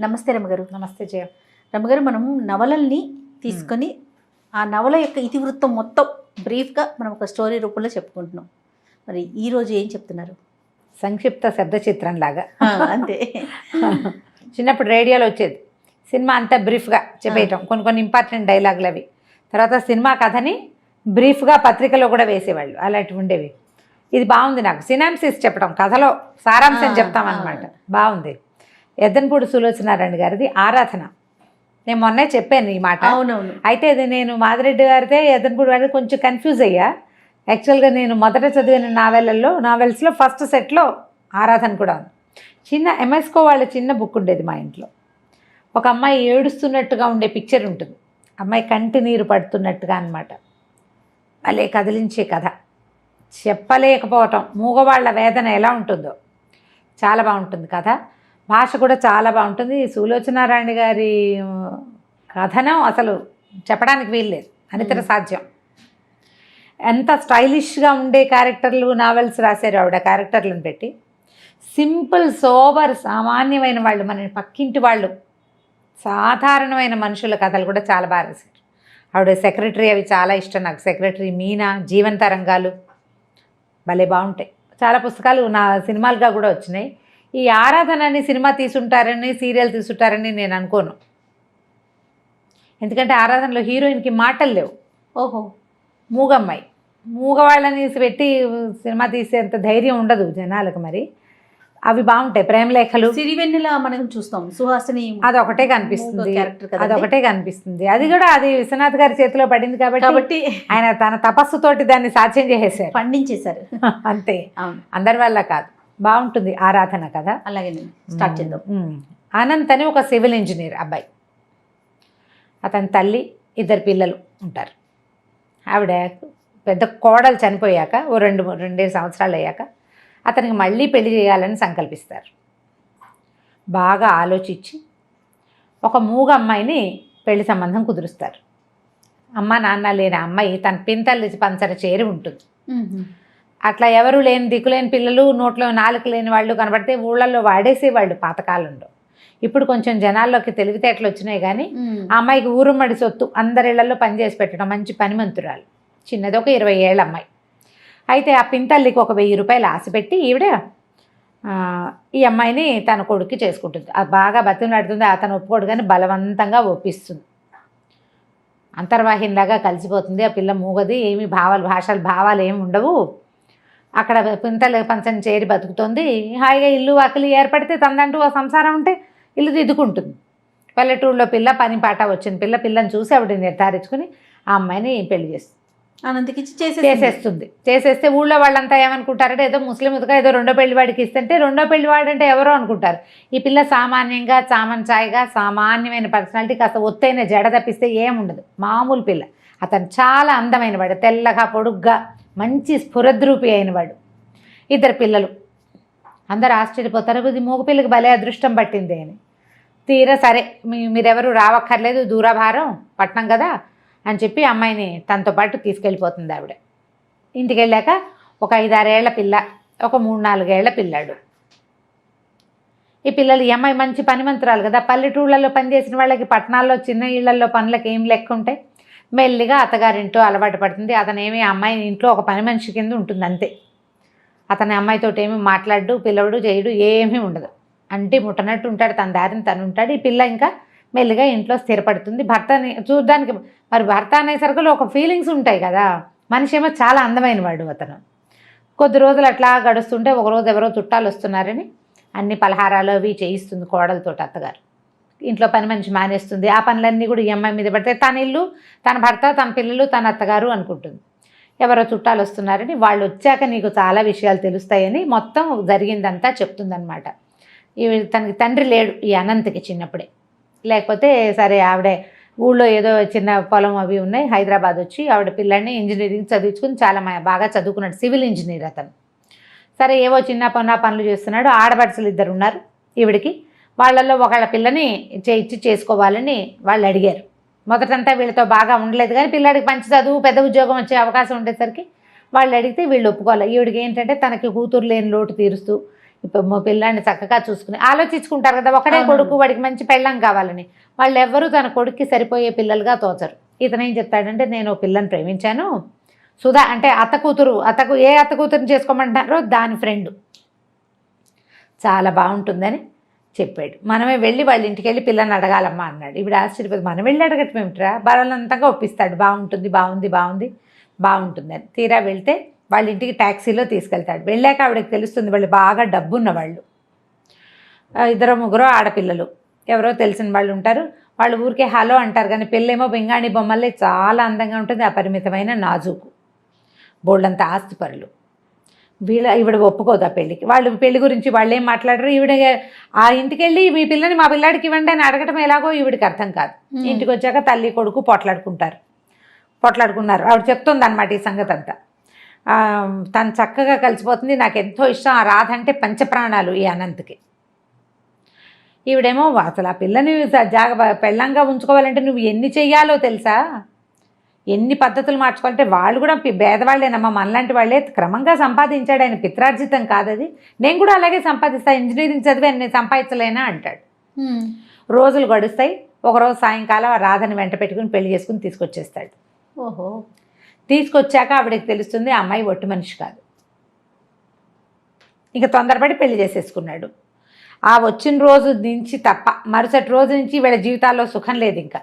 నమస్తే రమ్మగారు. నమస్తే జయ. రమ్మగారు, మనం నవలల్ని తీసుకొని ఆ నవల యొక్క ఇతివృత్తం మొత్తం బ్రీఫ్గా మనం ఒక స్టోరీ రూపంలో చెప్పుకుంటున్నాం. మరి ఈరోజు ఏం చెప్తున్నారు? సంక్షిప్త శబ్ద చిత్రం లాగా. అంతే. చిన్నప్పుడు రేడియోలో వచ్చేది సినిమా అంతా బ్రీఫ్గా చెప్పేయటం, కొన్ని ఇంపార్టెంట్ డైలాగులు అవి. తర్వాత సినిమా కథని బ్రీఫ్గా పత్రికలో కూడా వేసేవాళ్ళు, అలాంటివి ఉండేవి. ఇది బాగుంది, నాకు సినాప్సిస్ చెప్పడం, కథలో సారాంశం చెప్తామన్నమాట. బాగుంది. ఎద్దనపూడి సులోచనారాయణ గారిది ఆరాధన. నేను మొన్నే చెప్పాను ఈ మాట. అవునవును. అయితే ఇది నేను మాదిరెడ్డి గారితే ఎద్దనపూడి గారిది కొంచెం కన్ఫ్యూజ్ అయ్యా. యాక్చువల్గా నేను మొదట చదివిన నావెల్స్లో ఫస్ట్ సెట్లో ఆరాధన కూడా ఉంది. చిన్న ఎంఎస్కో వాళ్ళ చిన్న బుక్ ఉండేది మా ఇంట్లో. ఒక అమ్మాయి ఏడుస్తున్నట్టుగా ఉండే పిక్చర్ ఉంటుంది, అమ్మాయి కంటి నీరు పడుతున్నట్టుగా అన్నమాట. భలే కదిలించే కథ, చెప్పలేకపోవటం. మూగవాళ్ల వేదన ఎలా ఉంటుందో చాలా బాగుంటుంది కథ. భాష కూడా చాలా బాగుంటుంది. సులోచనారాయణ గారి కథనం అసలు చెప్పడానికి వీల్లేదు, అనితర సాధ్యం. ఎంత స్టైలిష్గా ఉండే క్యారెక్టర్లు నావెల్స్ రాశారు ఆవిడ. క్యారెక్టర్లను పెట్టి సింపుల్ సోబర్ సామాన్యమైన వాళ్ళు, మన పక్కింటి వాళ్ళు, సాధారణమైన మనుషుల కథలు కూడా చాలా బాగా రాశారు ఆవిడ. సెక్రటరీ అవి చాలా ఇష్టం నాకు. సెక్రటరీ, మీనా, జీవన తరంగాలు భలే బాగుంటాయి. చాలా పుస్తకాలు నా సినిమాలుగా కూడా వచ్చినాయి. ఈ ఆరాధనని సినిమా తీసుంటారని, సీరియల్ తీసుంటారని నేను అనుకోను. ఎందుకంటే ఆరాధనలో హీరోయిన్కి మాటలు లేవు. ఓహో, మూగమ్మాయి, మూగవాళ్ళని పెట్టి సినిమా తీసేంత ధైర్యం ఉండదు జనాలకు. మరి అవి బాగుంటాయి. ప్రేమలేఖలు, సిరివెన్నెల మనం చూస్తాం, సుహాసిని అదొకటే కనిపిస్తుంది, క్యారెక్టర్ కదా, అదొకటే కనిపిస్తుంది. అది కూడా అది విశ్వనాథ్ గారి చేతిలో పడింది కాబట్టి ఆయన తన తపస్సుతోటి దాన్ని సాధ్యం చేసేసారు, పండించేశారు. అంతే, అవును, అందరి వల్ల కాదు. బాగుంటుంది ఆరాధన కదా. అలాగే స్టార్ట్ చేద్దాం. అనంత్ అని ఒక సివిల్ ఇంజనీర్ అబ్బాయి, అతని తల్లి, ఇద్దరు పిల్లలు ఉంటారు. ఆవిడ పెద్ద కోడలు చనిపోయాక ఓ రెండేడు సంవత్సరాలు అయ్యాక అతనికి మళ్ళీ పెళ్లి చేయాలని సంకల్పిస్తారు. బాగా ఆలోచించి ఒక మూగ అమ్మాయిని పెళ్లి సంబంధం కుదురుస్తారు. అమ్మ నాన్న లేని అమ్మాయి తన పింతల్లి పంచన చేరి ఉంటుంది. అట్లా ఎవరు లేని దిక్కులేని పిల్లలు, నోట్లో నాలుక లేని వాళ్ళు కనబడితే ఊళ్ళల్లో వాడేసేవాళ్ళు పాతకాలంలో. ఇప్పుడు కొంచెం జనాల్లోకి తెలివితేటలు వచ్చినాయి కానీ ఆ అమ్మాయికి ఊరుమ్మడి సొత్తు, అందరి ఇళ్లలో పనిచేసి పెట్టడం, మంచి పనిమంతురాలు. చిన్నది ఒక 20 ఏళ్ళ అమ్మాయి. అయితే ఆ పింతల్లికి ఒక 1000 రూపాయలు ఆశ పెట్టి ఈవిడ ఈ అమ్మాయిని తన కొడుక్కి చేసుకుంటుంది. అది బాగా బతిమలాడుతుంది, అతను ఒప్పుకోడు కానీ బలవంతంగా ఒప్పిస్తుంది. అంతర్వాహినిలాగా కలిసిపోతుంది. ఆ పిల్ల మూగది, ఏమి భావాలు ఏమి ఉండవు. అక్కడ పింతల పంచం చేరి బతుకుతుంది. హాయిగా ఇల్లు వాకిలి ఏర్పడితే తనదంటూ ఆ సంసారం ఉంటే ఇల్లు దిద్దుకుంటుంది. పల్లెటూరులో పిల్ల, పని పాట వచ్చిన పిల్లని చూసి ఆవిడ నిర్ధారించుకుని ఆ అమ్మాయిని పెళ్లి చేస్తుంది. అనంతకి చేసేస్తే ఊళ్ళో వాళ్ళంతా ఏమనుకుంటారంటే ఏదో ముస్లింగా ఏదో రెండో పెళ్లి వాడికి ఇస్తుంటే రెండో పెళ్లి వాడంటే ఎవరో అనుకుంటారు. ఈ పిల్ల సామాన్యంగా చామన్చాయిగా సామాన్యమైన పర్సనాలిటీ, కాస్త ఒత్తైన జడ తప్పిస్తే ఏముండదు, మామూలు పిల్ల. అతను చాలా అందమైన వాడు, తెల్లగా పొడుగ్గా మంచి స్ఫురద్రూపి అయినవాడు. ఇద్దరు పిల్లలు. అందరు ఆశ్చర్యపోతారు, ఇది మూగ పిల్లకి భలే అదృష్టం పట్టింది అని. తీరా సరే మీరెవరు రావక్కర్లేదు, దూరభారం పట్నం కదా అని చెప్పి అమ్మాయిని తనతో పాటు తీసుకెళ్ళిపోతుంది ఆవిడ. ఇంటికి వెళ్ళాక ఒక 5-6 ఏళ్ల పిల్ల, ఒక 3-4 ఏళ్ల పిల్లాడు. ఈ పిల్లలు, ఈ అమ్మాయి మంచి పనిమంతురాలు కదా, పల్లెటూళ్ళల్లో పనిచేసిన వాళ్ళకి పట్టణాల్లో చిన్న ఇళ్లలో పనులకు ఏం లెక్క ఉంటాయి. మెల్లిగా అత్తగారింటో అలవాటు పడుతుంది. అతనేమి అమ్మాయి ఇంట్లో ఒక పని మనిషి కింద ఉంటుంది అంతే. అతని అమ్మాయితో ఏమి మాట్లాడు, పిలవడు, చేయడు, ఏమీ ఉండదు. అంటే ముట్టనట్టు ఉంటాడు, తన దారిని తను ఉంటాడు. ఈ పిల్ల ఇంకా మెల్లిగా ఇంట్లో స్థిరపడుతుంది. భర్తని చూడడానికి, మరి భర్త అనేసరికి ఒక ఫీలింగ్స్ ఉంటాయి కదా. మనిషి ఏమో చాలా అందమైన వాడు అతను. కొద్ది రోజులు అట్లా గడుస్తుంటే ఒకరోజు ఎవరో చుట్టాలు వస్తున్నారని అన్ని పలహారాలు అవి చేయిస్తుంది కోడలతో అత్తగారు. ఇంట్లో పని మనిషి మానేస్తుంది. ఆ పనులన్నీ కూడా ఈ అమ్మాయి మీద పడితే తన ఇల్లు, తన భర్త, తన పిల్లలు, తన అత్తగారు అనుకుంటుంది. ఎవరో చుట్టాలు వస్తున్నారని, వాళ్ళు వచ్చాక నీకు చాలా విషయాలు తెలుస్తాయని మొత్తం జరిగిందంతా చెప్తుందనమాట. తనకి తండ్రి లేడు ఈ అనంతకి చిన్నప్పుడే. లేకపోతే సరే ఆవిడే ఊళ్ళో ఏదో చిన్న పొలం అవి ఉన్నాయి, హైదరాబాద్ వచ్చి ఆవిడ పిల్లల్ని ఇంజనీరింగ్ చదివించుకుని చాలా బాగా చదువుకున్నాడు, సివిల్ ఇంజనీర్ అతను. సరే ఏవో చిన్న పనులు చేస్తున్నాడు. ఆడపడుచులు 2 ఉన్నారు ఈవిడికి. వాళ్ళల్లో ఒకళ్ళ పిల్లని చేసుకోవాలని వాళ్ళు అడిగారు. మొదటంతా వీళ్ళతో బాగా ఉండలేదు కానీ పిల్లాడికి మంచి చదువు, పెద్ద ఉద్యోగం వచ్చే అవకాశం ఉండేసరికి వాళ్ళు అడిగితే వీళ్ళు ఒప్పుకోవాలి. ఈవిడికి ఏంటంటే తనకి కూతురు లేని లోటు తీరుస్తూ ఇప్పుడు పిల్లాన్ని చక్కగా చూసుకుని ఆలోచించుకుంటారు కదా, ఒకడే కొడుకు, వాడికి మంచి పెళ్ళం కావాలని. వాళ్ళు ఎవ్వరూ తన కొడుక్కి సరిపోయే పిల్లలుగా తోచరు. ఇతను ఏం చెప్తాడంటే, నేను పిల్లని ప్రేమించాను, సుధా అంటే అత్త కూతురు, ఏ అత్త కూతురుని చేసుకోమంటారో దాని ఫ్రెండ్, చాలా బాగుంటుందని చెప్పాడు. మనమే వెళ్ళి వాళ్ళ ఇంటికి వెళ్ళి పిల్లని అడగాలమ్మా అన్నాడు. ఇప్పుడు ఆశ్చర్యపోతే, మనం వెళ్ళి అడగటం ఏమిట్రా, బలవంతంగా ఒప్పిస్తాడు. బాగుంటుందని. తీరా వెళ్తే వాళ్ళ ఇంటికి ట్యాక్సీలో తీసుకెళ్తాడు. వెళ్ళాక ఆవిడకి తెలుస్తుంది వాళ్ళు బాగా డబ్బున్న వాళ్ళు, 2-3 ఆడపిల్లలు, ఎవరో తెలిసిన వాళ్ళు ఉంటారు. వాళ్ళు ఊరికే హలో అంటారు, కానీ పిల్లేమో బెంగాణి బొమ్మల్లే చాలా అందంగా ఉంటుంది, అపరిమితమైన నాజూకు, బోళ్ళంత ఆస్తిపరులు. ఈవిడ ఒప్పుకోదు ఆ పెళ్ళికి. వాళ్ళు పెళ్లి గురించి వాళ్ళు ఏం మాట్లాడరు. ఈవిడ ఆ ఇంటికి వెళ్ళి మీ పిల్లని మా పిల్లాడికి ఇవ్వండి అని అడగటం ఎలాగో ఈవిడికి అర్థం కాదు. ఇంటికి వచ్చాక తల్లి కొడుకు పోట్లాడుకున్నారు. ఆవిడ చెప్తుంది అనమాట ఈ సంగతి అంతా. తను చక్కగా కలిసిపోతుంది. నాకు ఎంతో ఇష్టం, ఆ రాధ అంటే పంచప్రాణాలు ఈ అనంత్కి. ఈవిడేమో అసలు ఆ పిల్లని పెళ్ళంగా ఉంచుకోవాలంటే నువ్వు ఎన్ని చెయ్యాలో తెలుసా, ఎన్ని పద్ధతులు మార్చుకోవాలంటే. వాళ్ళు కూడా పేదవాళ్ళేనమ్మా, మనలాంటి వాళ్ళే. క్రమంగా సంపాదించాడు ఆయన, పిత్రార్జితం కాదది. నేను కూడా అలాగే సంపాదిస్తాను, ఇంజనీరింగ్ చదివి నేను సంపాదించలేనా అంటాడు. రోజులు గడుస్తాయి. ఒకరోజు సాయంకాలం ఆ రాధని వెంట పెట్టుకుని పెళ్లి చేసుకుని తీసుకొచ్చేస్తాడు. ఓహో. తీసుకొచ్చాక ఆవిడకి తెలుస్తుంది ఆ అమ్మాయి ఒట్టి మనిషి కాదు. ఇంకా తొందరపడి పెళ్లి చేసేసుకున్నాడు. ఆ వచ్చిన రోజు నుంచి తప్ప మరుసటి రోజు నుంచి వీళ్ళ జీవితాల్లో సుఖం లేదు. ఇంకా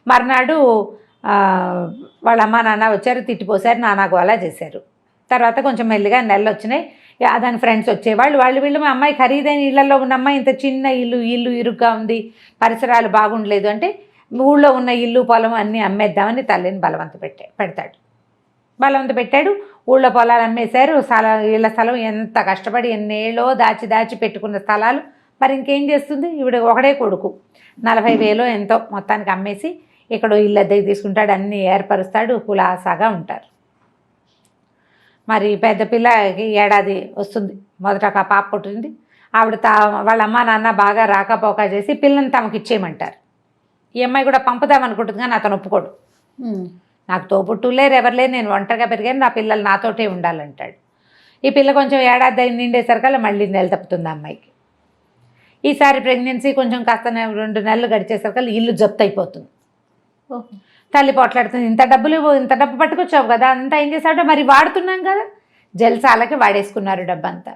మర్నాడు వాళ్ళ అమ్మ నాన్న వచ్చారు, తిట్టిపోసారు, నాన్నకు అలా చేశారు. తర్వాత కొంచెం మెల్లిగా నెలలు వచ్చినాయి. దాని ఫ్రెండ్స్ వచ్చేవాళ్ళు. వీళ్ళు మా అమ్మాయి ఖరీదైన ఇళ్లలో ఉన్న అమ్మాయి, ఇంత చిన్న ఇల్లు ఇరుగ్గా ఉంది, పరిసరాలు బాగుండలేదు అంటే ఊళ్ళో ఉన్న ఇల్లు పొలం అన్నీ అమ్మేద్దామని తల్లిని బలవంత పెట్టాడు. ఊళ్ళో పొలాలు అమ్మేశారు. ఇళ్ళ స్థలం ఎంత కష్టపడి ఎన్నేళ్ళో దాచి పెట్టుకున్న స్థలాలు మరి ఇంకేం చేస్తుంది. ఈవిడ ఒకడే కొడుకు, 40,000 ఎంతో మొత్తానికి అమ్మేసి ఇక్కడ ఇల్లు అద్దెకి తీసుకుంటాడు, అన్నీ ఏర్పరుస్తాడు, కులాసాగా ఉంటారు. మరి పెద్ద పిల్లకి ఏడాది వస్తుంది, మొదట ఒక పాప పుట్టింది. ఆవిడ వాళ్ళ అమ్మ నాన్న బాగా రాకపోక చేసి పిల్లని తమకు ఇచ్చేయమంటారు. ఈ అమ్మాయి కూడా పంపుదామనుకుంటుంది, కానీ అతను ఒప్పుకోడు. నాకు తోబుట్టువు లేరు, ఎవరు లేరు, నేను ఒంటరిగా పెరిగాను, నా పిల్లలు నాతోటే ఉండాలంటాడు. ఈ పిల్ల కొంచెం ఏడాది నిండేసరికల్లా మళ్ళీ నెల తప్పుతుంది అమ్మాయికి. ఈసారి ప్రెగ్నెన్సీ కొంచెం కాస్త 2 నెలలు గడిచేసరికల్లా ఇల్లు జప్తు అయిపోతుంది. తల్లి పోట్లాడుతుంది, ఇంత డబ్బు పట్టుకొచ్చావు కదా, అంతా ఏం చేశాడో మరి వాడుతున్నాం కదా, జల్సాలకి వాడేసుకున్నారు డబ్బంతా.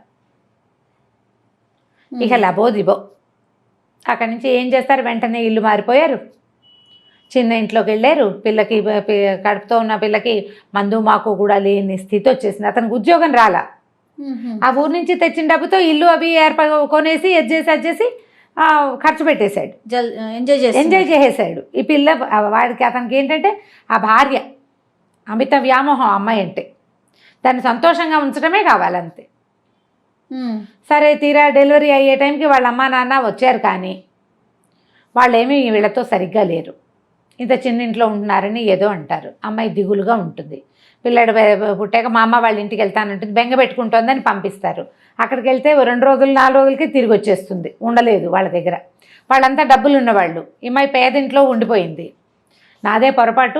ఇక లబోదిబో. అక్కడి నుంచి ఏం చేస్తారు, వెంటనే ఇల్లు మారిపోయారు, చిన్న ఇంట్లోకి వెళ్ళారు. పిల్లకి కడుపుతో ఉన్న పిల్లకి మందు మాకు కూడా లేని స్థితి వచ్చేసింది. అతనికి ఉద్యోగం రాలా. ఆ ఊరు నుంచి తెచ్చిన డబ్బుతో ఇల్లు అవి కొనేసి అది చేసి ఖర్చు పెట్టేశాడు, ఎంజాయ్ చేసేసాడు. ఈ పిల్ల వాడికి అతనికి ఏంటంటే ఆ భార్య అమిత వ్యామోహం అమ్మాయి అంటే, దాన్ని సంతోషంగా ఉంచడమే కావాలంతే. సరే, తీరా డెలివరీ అయ్యే టైంకి వాళ్ళ అమ్మా నాన్న వచ్చారు, కానీ వాళ్ళేమీ వీళ్ళతో సరిగ్గా లేరు. ఇంత చిన్న ఇంట్లో ఉంటున్నారని ఏదో అంటారు. అమ్మాయి దిగులుగా ఉంటుంది. పిల్లాడు పుట్టాక మా అమ్మ వాళ్ళ ఇంటికి వెళ్తానంటుంది, బెంగ పెట్టుకుంటోందని పంపిస్తారు. అక్కడికి వెళ్తే 2 రోజులు 4 రోజులకి తిరిగి వచ్చేస్తుంది, ఉండలేదు వాళ్ళ దగ్గర. వాళ్ళంతా డబ్బులు ఉన్నవాళ్ళు, అమ్మాయి పేదింట్లో ఉండిపోయింది. నాదే పొరపాటు,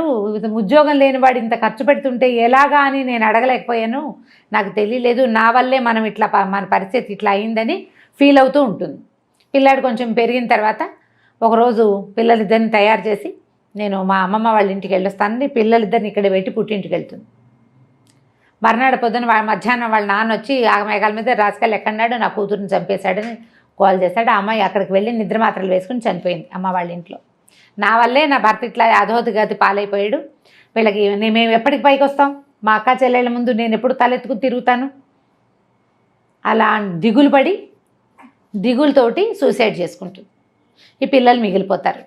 ఉద్యోగం లేని వాడు ఇంత ఖర్చు పెడుతుంటే ఎలాగా అని నేను అడగలేకపోయాను, నాకు తెలియలేదు, నా వల్లే మన పరిస్థితి ఇట్లా అయిందని ఫీల్ అవుతూ ఉంటుంది. పిల్లాడు కొంచెం పెరిగిన తర్వాత ఒకరోజు పిల్లలిద్దరిని తయారు చేసి, నేను మా అమ్మమ్మ వాళ్ళ ఇంటికి వెళ్ళొస్తానని పిల్లలిద్దరిని ఇక్కడ పెట్టి పుట్టింటికి వెళ్తుంది. మర్నాడు పొద్దున మధ్యాహ్నం వాళ్ళ నాన్న వచ్చి ఆగమేఘాల మీద రాసుకెళ్ళి ఎక్కడన్నాడు, నా కూతురుని చంపేశాడని కాల్ చేశాడు. ఆ అమ్మాయి అక్కడికి వెళ్ళి నిద్ర మాత్రలు వేసుకుని చనిపోయింది అమ్మ వాళ్ళ ఇంట్లో. నా వల్లే నా భర్త ఇట్లా అధోగతి పాలైపోయాడు, వీళ్ళకి మేము ఎప్పటికి పైకి వస్తాం, మా అక్క చెల్లెళ్ళ ముందు నేను ఎప్పుడు తలెత్తుకుని తిరుగుతాను. అలా దిగులతోటి సూసైడ్ చేసుకుంటుంది. ఈ పిల్లలు మిగిలిపోతారు.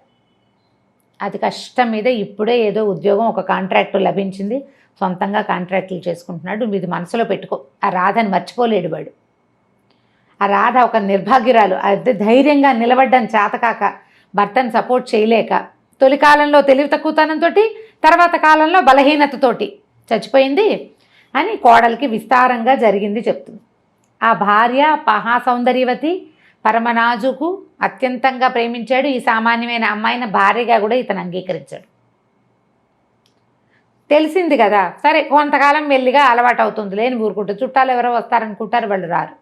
అది కష్టం మీద ఇప్పుడే ఏదో ఉద్యోగం, ఒక కాంట్రాక్టు లభించింది, సొంతంగా కాంట్రాక్టులు చేసుకుంటున్నాడు. ఇది మనసులో పెట్టుకో. ఆ రాధని మర్చిపోలేడు వాడు. ఆ రాధ ఒక నిర్భాగ్యురాలు, అదే ధైర్యంగా నిలబడ్డం చేతకాక, భర్తను సపోర్ట్ చేయలేక, తొలి కాలంలో తెలివి తక్కువతనంతో, తర్వాత కాలంలో బలహీనతతోటి చచ్చిపోయింది అని కోడలికి విస్తారంగా జరిగింది చెప్తుంది. ఆ భార్య మహాసౌందర్యవతి, పరమనాజుకు, అత్యంతంగా ప్రేమించాడు. ఈ సామాన్యమైన అమ్మాయిని భార్యగా కూడా ఇతను అంగీకరించాడు. తెలిసింది కదా, సరే కొంతకాలం మెల్లిగా అలవాటు అవుతుంది, లేని ఊరుకుంటుంది. చుట్టాలు ఎవరో వస్తారనుకుంటారు, వాళ్ళు రారు.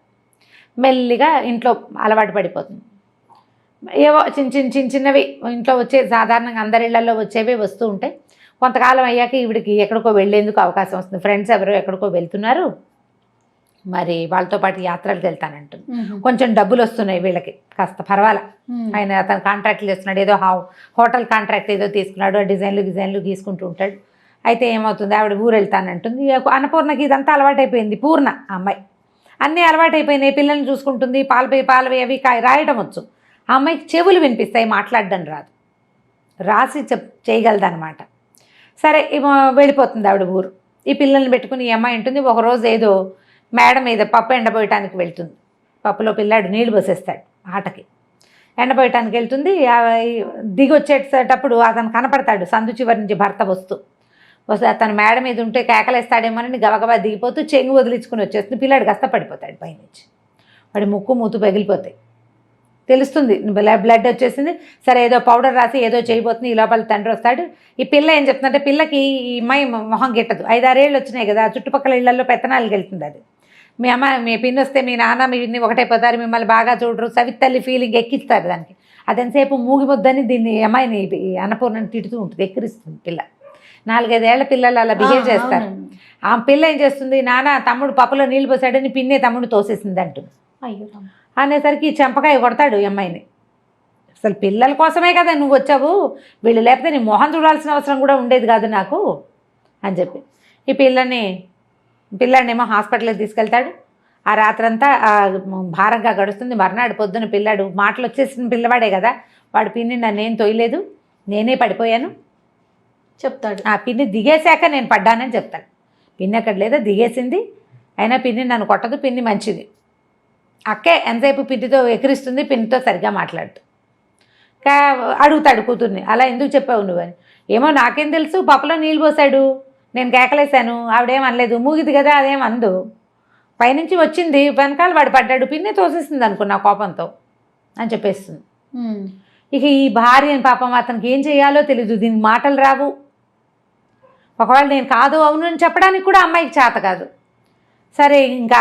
మెల్లిగా ఇంట్లో అలవాటు పడిపోతుంది. ఏవో చిన్నవి ఇంట్లో వచ్చే సాధారణంగా అందరి ఇళ్లలో వచ్చేవే వస్తూ ఉంటాయి. కొంతకాలం అయ్యాక ఈవిడికి ఎక్కడికో వెళ్ళేందుకు అవకాశం వస్తుంది. ఫ్రెండ్స్ ఎవరో ఎక్కడికో వెళ్తున్నారు, మరి వాళ్ళతో పాటు యాత్రలకు వెళ్తానంటుంది. కొంచెం డబ్బులు వస్తున్నాయి వీళ్ళకి, కాస్త పర్వాలా. ఆయన అతను కాంట్రాక్ట్లు చేస్తున్నాడు, ఏదో హోటల్ కాంట్రాక్ట్ ఏదో తీసుకున్నాడు, డిజైన్లు గీసుకుంటూ ఉంటాడు. అయితే ఏమవుతుంది, ఆవిడ ఊరు వెళ్తానంటుంది. అన్నపూర్ణకి ఇదంతా అలవాటైపోయింది. పూర్ణ అమ్మాయి అన్నీ అలవాటైపోయినాయి. పిల్లల్ని చూసుకుంటుంది, పాలపై అవి రాయడం వచ్చు. ఆ అమ్మాయికి చెవులు వినిపిస్తాయి, మాట్లాడడం రాదు, రాసి చేయగలదన్నమాట. సరే వెళ్ళిపోతుంది ఆవిడ ఊరు. ఈ పిల్లల్ని పెట్టుకుని ఈ అమ్మాయి ఉంటుంది. ఒకరోజు ఏదో మేడ మీద పప్పు ఎండబోయటానికి వెళ్తుంది. పప్పులో పిల్లాడు నీళ్లు పోసేస్తాడు ఆటకి. ఎండబోయటానికి వెళ్తుంది. దిగి వచ్చేటప్పుడు అతను కనపడతాడు, సందు చివరి నుంచి భర్త వస్తే అతను మేడ మీద ఉంటే కేకలేస్తాడేమోనని గబగబా దిగిపోతూ చెంగు వదిలించుకుని వచ్చేస్తుంది. పిల్లాడు పడిపోతాడు పైనుంచి. వాడి ముక్కు మూతు పగిలిపోతాయి. తెలుస్తుంది బ్లడ్ వచ్చేసింది. సరే ఏదో పౌడర్ రాసి ఏదో చేయబోతుంది. ఈ లోపల తండ్రి వస్తాడు. ఈ పిల్ల ఏం చెప్తుందంటే, పిల్లకి ఈ అమ్మాయి మొహం గిట్టదు. 5-6 ఏళ్ళు వచ్చినాయి కదా, చుట్టుపక్కల ఇళ్లలో పెత్తనాలకు వెళ్తుంది. అది మీ అమ్మ మీ పిన్ని వస్తే మీ నాన్న మీ పిన్ని ఒకటైపోతారు, మిమ్మల్ని బాగా చూడరు, సవితల్లి ఫీలింగ్ ఎక్కిస్తారు దానికి. అదెంతసేపు మూగిపోద్దని దీన్ని అమ్మాయిని అన్నపూర్ణని తిడుతూ ఉంటుంది, ఎక్కిరిస్తుంది పిల్ల. 4-5 ఏళ్ల పిల్లలు అలా బిహేవ్ చేస్తారు. ఆ పిల్ల ఏం చేస్తుంది, నాన్న తమ్ముడు పప్పులో నీళ్ళు పోసాడని పిన్నే తమ్ముడు తోసేసింది అంటుంది. అయ్యో అనేసరికి చెంపకాయ కొడతాడు ఈ అమ్మాయిని. అసలు పిల్లల కోసమే కదా నువ్వు వచ్చావు, వీళ్ళు లేకపోతే నీ మొహం చూడాల్సిన అవసరం కూడా ఉండేది కాదు నాకు అని చెప్పి ఈ పిల్లాడినేమో హాస్పిటల్కి తీసుకెళ్తాడు. ఆ రాత్రంతా భారంగా గడుస్తుంది. మర్నాడు పొద్దున పిల్లాడు మాటలు వచ్చేసిన పిల్లవాడే కదా, వాడు పిన్ని నన్నేం తోయలేదు, నేనే పడిపోయాను చెప్తాడు. ఆ పిన్ని దిగేశాక నేను పడ్డానని చెప్తాడు. పిన్ని అక్కడ లేదా, దిగేసింది. అయినా పిన్ని నన్ను కొట్టదు, పిన్ని మంచిది. అక్కే ఎంతసేపు పిన్నితో ఎక్కిరిస్తుంది, పిన్నితో సరిగ్గా మాట్లాడుతూ అడుగుతాడు కూతుర్ని, అలా ఎందుకు చెప్పావు నువ్వని. ఏమో నాకేం తెలుసు, పప్పులో నీళ్ళు పోసాడు, నేను కేకలేశాను, ఆవిడేం అనలేదు, మూగిది కదా అదేం అందు, పైనుంచి వచ్చింది, వెనకాల వాడు పడ్డాడు, పిన్ని తోసేసింది అనుకున్నా కోపంతో అని చెప్పేస్తుంది. ఇక ఈ భార్య పాపం అతనికి ఏం చేయాలో తెలీదు, దీనికి మాటలు రావు. ఒకవేళ నేను కాదు అవును అని చెప్పడానికి కూడా అమ్మాయికి చేత కాదు. సరే ఇంకా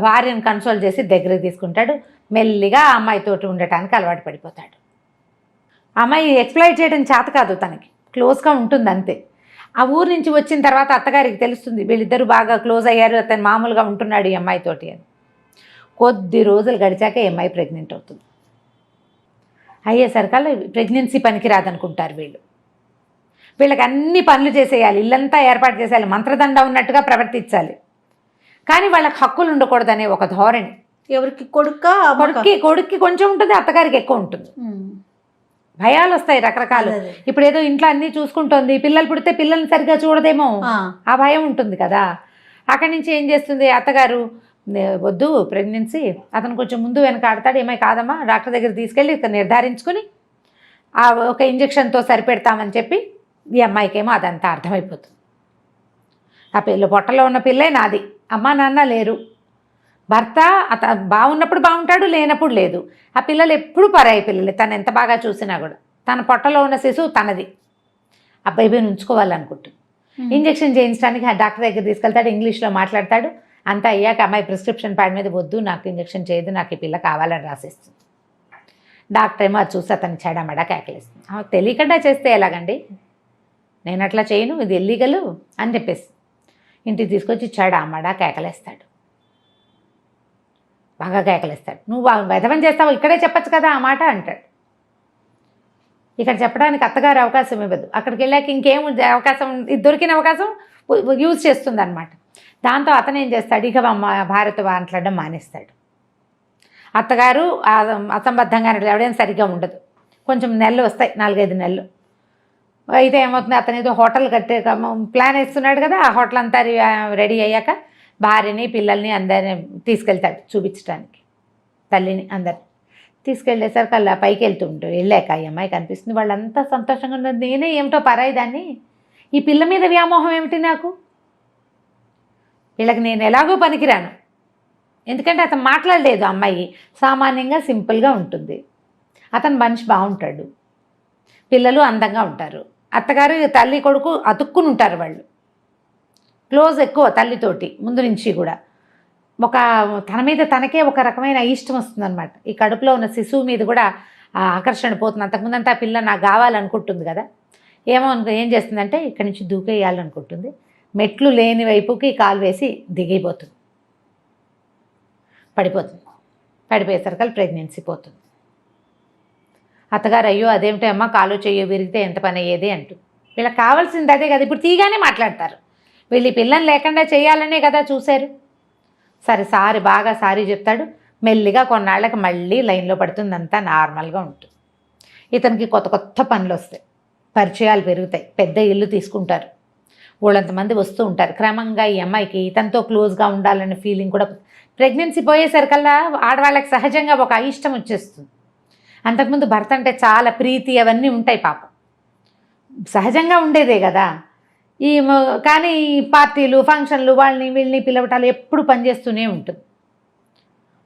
భార్యను కన్సోల్ చేసి దగ్గరికి తీసుకుంటాడు. మెల్లిగా ఆ అమ్మాయితోటి ఉండటానికి అలవాటు పడిపోతాడు. అమ్మాయి ఎక్స్ప్లైట్ చేయడం చేత కాదు, తనకి క్లోజ్గా ఉంటుంది అంతే. ఆ ఊరు నుంచి వచ్చిన తర్వాత అత్తగారికి తెలుస్తుంది వీళ్ళిద్దరూ బాగా క్లోజ్ అయ్యారు, అతను మామూలుగా ఉంటున్నాడు ఈ అమ్మాయితోటి అని. కొద్ది రోజులు గడిచాక ఈ అమ్మాయి ప్రెగ్నెంట్ అవుతుంది. అయ్యేసరికల్లా ప్రెగ్నెన్సీ పనికిరాదనుకుంటారు వీళ్ళకి అన్ని పనులు చేసేయాలి, ఇల్లంతా ఏర్పాటు చేసేయాలి, మంత్రదండ ఉన్నట్టుగా ప్రవర్తించాలి. కానీ వాళ్ళకి హక్కులు ఉండకూడదనే ఒక ధోరణి. ఎవరికి కొడుక్కి కొంచెం ఉంటుంది, అత్తగారికి ఎక్కువ ఉంటుంది. భయాలు వస్తాయి రకరకాలు. ఇప్పుడు ఏదో ఇంట్లో అన్నీ చూసుకుంటోంది, పిల్లలు పుడితే పిల్లల్ని సరిగ్గా చూడదేమో, ఆ భయం ఉంటుంది కదా. అక్కడి నుంచి ఏం చేస్తుంది అత్తగారు, వద్దు ప్రెగ్నెన్సీ, అతను కొంచెం ముందు వెనక ఆడతాడు, ఏమై కాదమ్మా డాక్టర్ దగ్గర తీసుకెళ్ళి నిర్ధారించుకుని ఒక ఇంజక్షన్తో సరిపెడతామని చెప్పి ఈ అమ్మాయికేమో అదంతా అర్థమైపోతుంది. ఆ పొట్టలో ఉన్న పిల్లే నాది, అమ్మా నాన్న లేరు, భర్త బాగున్నప్పుడు బాగుంటాడు, లేనప్పుడు లేదు. ఆ పిల్లలు ఎప్పుడు పరాయి పిల్లలు, తను ఎంత బాగా చూసినా కూడా. తన పొట్టలో ఉన్న శిశువు తనది, ఆ బేబీని ఉంచుకోవాలనుకుంటుంది. ఇంజక్షన్ చేయించడానికి ఆ డాక్టర్ దగ్గర తీసుకెళ్తాడు, ఇంగ్లీష్లో మాట్లాడతాడు. అంతా అయ్యాక అమ్మాయి ప్రిస్క్రిప్షన్ ప్యాడ్ మీద వద్దు నాకు ఇంజక్షన్ చేయదు, నాకు ఈ పిల్ల కావాలని రాసేస్తుంది. డాక్టర్ ఏమో అది చూసి అతను చెడమడా కేకలేస్తుంది. తెలియకుండా చేస్తే ఎలాగండి, నేను అట్లా చేయను, ఇది ఇల్లీగలు అని చెప్పేసి ఇంటికి తీసుకొచ్చి చెడమడా కేకలేస్తాడు, బాగా కేకలేస్తాడు. నువ్వు వెధవం చేస్తావు, ఇక్కడే చెప్పచ్చు కదా ఆ మాట అంటాడు. ఇక్కడ చెప్పడానికి అత్తగారు అవకాశం ఇవ్వదు. అక్కడికి వెళ్ళాక ఇంకేం అవకాశం, దొరికిన అవకాశం యూజ్ చేస్తుంది అనమాట. దాంతో అతను ఏం చేస్తాడు, ఇక భార్యతో మాట్లాడడం మానేస్తాడు. అత్తగారు అసంబద్ధంగా ఎవడేం సరిగ్గా ఉండదు. కొంచెం నెలలు వస్తాయి, 4-5 నెలలు అయితే ఏమవుతుంది, అతను ఏదో హోటల్ కట్టే ప్లాన్ వేస్తున్నాడు కదా, ఆ హోటల్ అంతా రెడీ అయ్యాక భార్యని పిల్లల్ని అందరిని తీసుకెళ్తాడు చూపించడానికి, తల్లిని అందరిని తీసుకెళ్ళేసరికి అలా పైకి వెళ్తుంటాడు. వెళ్ళాక ఈ అమ్మాయి కనిపిస్తుంది, వాళ్ళంతా సంతోషంగా ఉన్నది. నేనే ఏమిటో పరాయి దాన్ని, ఈ పిల్ల మీద వ్యామోహం ఏమిటి నాకు, వీళ్ళకి నేను ఎలాగో పనికిరాను. ఎందుకంటే అతను మాట్లాడలేదు, అమ్మాయి సామాన్యంగా సింపుల్గా ఉంటుంది, అతను మనిషి బాగుంటాడు, పిల్లలు అందంగా ఉంటారు. అత్తగారు తల్లి కొడుకు అతుక్కుని ఉంటారు, వాళ్ళు క్లోజ్ ఎక్కువ తల్లితోటి ముందు నుంచి కూడా. తన మీద తనకే ఒక రకమైన ఇష్టం వస్తుందన్నమాట. ఈ కడుపులో ఉన్న శిశువు మీద కూడా ఆ ఆకర్షణ పోతుంది. అంతకుముందంటే ఆ పిల్ల నాకు కావాలనుకుంటుంది కదా, ఏం చేస్తుందంటే ఇక్కడి నుంచి దూకేయాలనుకుంటుంది. మెట్లు లేని వైపుకి కాలు వేసి దిగిపోతుంది, పడిపోయేసరికి ప్రెగ్నెన్సీ పోతుంది. అత్తగారు అయ్యో అదేమిటో అమ్మ కాలు చెయ్యి విరిగితే ఎంత పని అయ్యేది అంటుంది. వీళ్ళకి కావాల్సింది అదే కదా, ఇప్పుడు తీగానే మాట్లాడతారు. వీళ్ళు ఈ పిల్లని లేకుండా చేయాలనే కదా చూశారు. సరే బాగా సారీ చెప్తాడు. మెల్లిగా కొన్నాళ్ళకి మళ్ళీ లైన్లో పడుతుంది, అంతా నార్మల్గా ఉంటుంది. ఇతనికి కొత్త పనులు వస్తాయి, పరిచయాలు పెరుగుతాయి, పెద్ద ఇల్లు తీసుకుంటారు, వాళ్ళంతమంది వస్తూ ఉంటారు. క్రమంగా ఈ అమ్మాయికి ఇతనితో క్లోజ్గా ఉండాలనే ఫీలింగ్ కూడా. ప్రెగ్నెన్సీ పోయేసరికల్లా ఆడవాళ్ళకి సహజంగా ఒక అయిష్టం వచ్చేస్తుంది. అంతకుముందు భర్త అంటే చాలా ప్రీతి అవన్నీ ఉంటాయి, పాపం సహజంగా ఉండేదే కదా. కానీ పార్టీలు ఫంక్షన్లు వీళ్ళని పిలవటాలు ఎప్పుడు పనిచేస్తూనే ఉంటుంది.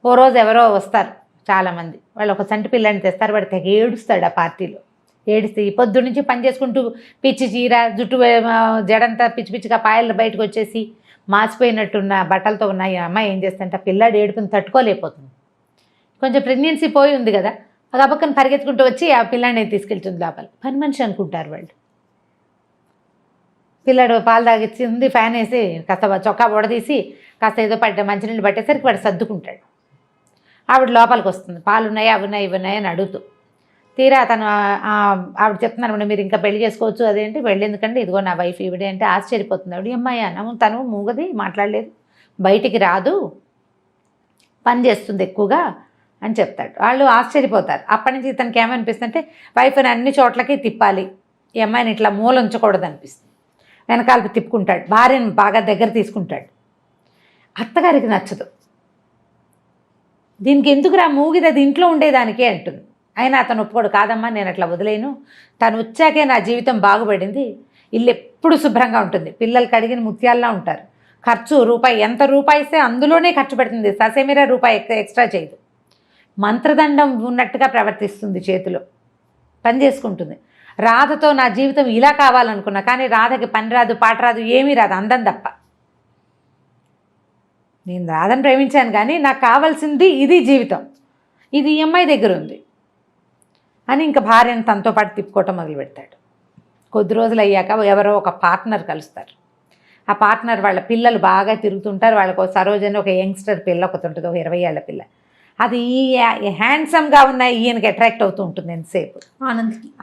ఓ రోజు ఎవరో వస్తారు చాలామంది, వాళ్ళు ఒక చంటి పిల్లని తెస్తారు, వాడు తెగ ఏడుస్తాడు. ఆ పార్టీలో ఏడిస్తే పొద్దు నుంచి పని చేసుకుంటూ పిచ్చి చీర జుట్టు జడంతా పిచ్చిగా పాయలు బయటకు వచ్చేసి మాసిపోయినట్టున్న బట్టలతో ఉన్న ఈ అమ్మాయి ఏం చేస్తుంటే పిల్లాడు ఏడుపుని తట్టుకోలేకపోతుంది. కొంచెం ప్రెగ్నెన్సీ పోయి ఉంది కదా, అది పక్కన పరిగెత్తుకుంటూ వచ్చి ఆ పిల్లాడిని తీసుకెళ్తుంది లోపల. పని మనిషి అనుకుంటారు వాళ్ళు. పిల్లాడు పాలు తాగిచ్చింది, ఫ్యాన్ వేసి కాస్త చొక్కా బొడదీసి కాస్త ఏదో మంచినీళ్ళు పట్టేసరికి వాడు సర్దుకుంటాడు. ఆవిడ లోపలికి వస్తుంది, పాలు ఉన్నాయా అవి ఉన్నాయి ఇవి ఉన్నాయని అడుగుతూ. తీరా అతను ఆవిడ చెప్తున్నాను మీరు ఇంకా పెళ్లి చేసుకోవచ్చు, అదేంటి పెళ్ళి ఎందుకంటే ఇదిగో నా వైఫ్ ఈవిడే అంటే ఆశ్చర్యపోతుంది ఆవిడ. అమ్మాయి తను మూగది, మాట్లాడలేదు, బయటికి రాదు, పని చేస్తుంది ఎక్కువగా అని చెప్తాడు. వాళ్ళు ఆశ్చర్యపోతారు. అప్పటి నుంచి ఇతనికి ఏమనిపిస్తుంది అంటే వైఫ్ని అన్ని చోట్లకి తిప్పాలి, ఈ అమ్మాయిని ఇట్లా మూల ఉంచకూడదు అనిపిస్తుంది. వెనకాలకు తిప్పుకుంటాడు, భార్యను బాగా దగ్గర తీసుకుంటాడు. అత్తగారికి నచ్చదు, దీనికి ఎందుకురా మూగిది, అది ఇంట్లో ఉండేదానికే అంటుంది. అయినా అతను ఒప్పుకోడు. కాదమ్మా నేను అట్లా వదిలేను, తను వచ్చాకే నా జీవితం బాగుపడింది, ఇల్లు ఎప్పుడు శుభ్రంగా ఉంటుంది, పిల్లలు కడిగిన ముత్యాల్లా ఉంటారు, ఖర్చు ఎంత రూపాయి ఇస్తే అందులోనే ఖర్చు పెడుతుంది, ససేమిరా రూపాయి ఎక్స్ట్రా చేయదు, మంత్రదండం ఉన్నట్టుగా ప్రవర్తిస్తుంది, చేతిలో పని చేసుకుంటుంది. రాధతో నా జీవితం ఇలా కావాలనుకున్నా, కానీ రాధకి పని రాదు, పాట రాదు, ఏమీ రాదు, అందం తప్ప. నేను రాధని ప్రేమించాను కానీ నాకు కావాల్సింది ఇది జీవితం, ఇది ఈ అమ్మాయి దగ్గర ఉంది అని ఇంకా భార్యను తనతో పాటు తిప్పుకోవటం మొదలు పెడతాడు. కొద్ది రోజులు అయ్యాక ఎవరో ఒక పార్ట్నర్ కలుస్తారు. ఆ పార్ట్నర్ వాళ్ళ పిల్లలు బాగా తిరుగుతుంటారు. వాళ్ళకు సరోజని ఒక యంగ్స్టర్ పిల్ల ఒకటి ఉంటుంది, ఒక 20 ఏళ్ల పిల్ల. అది హ్యాండ్సమ్గా ఉన్న ఈయనకి అట్రాక్ట్ అవుతూ ఉంటుంది. ఎంతసేపు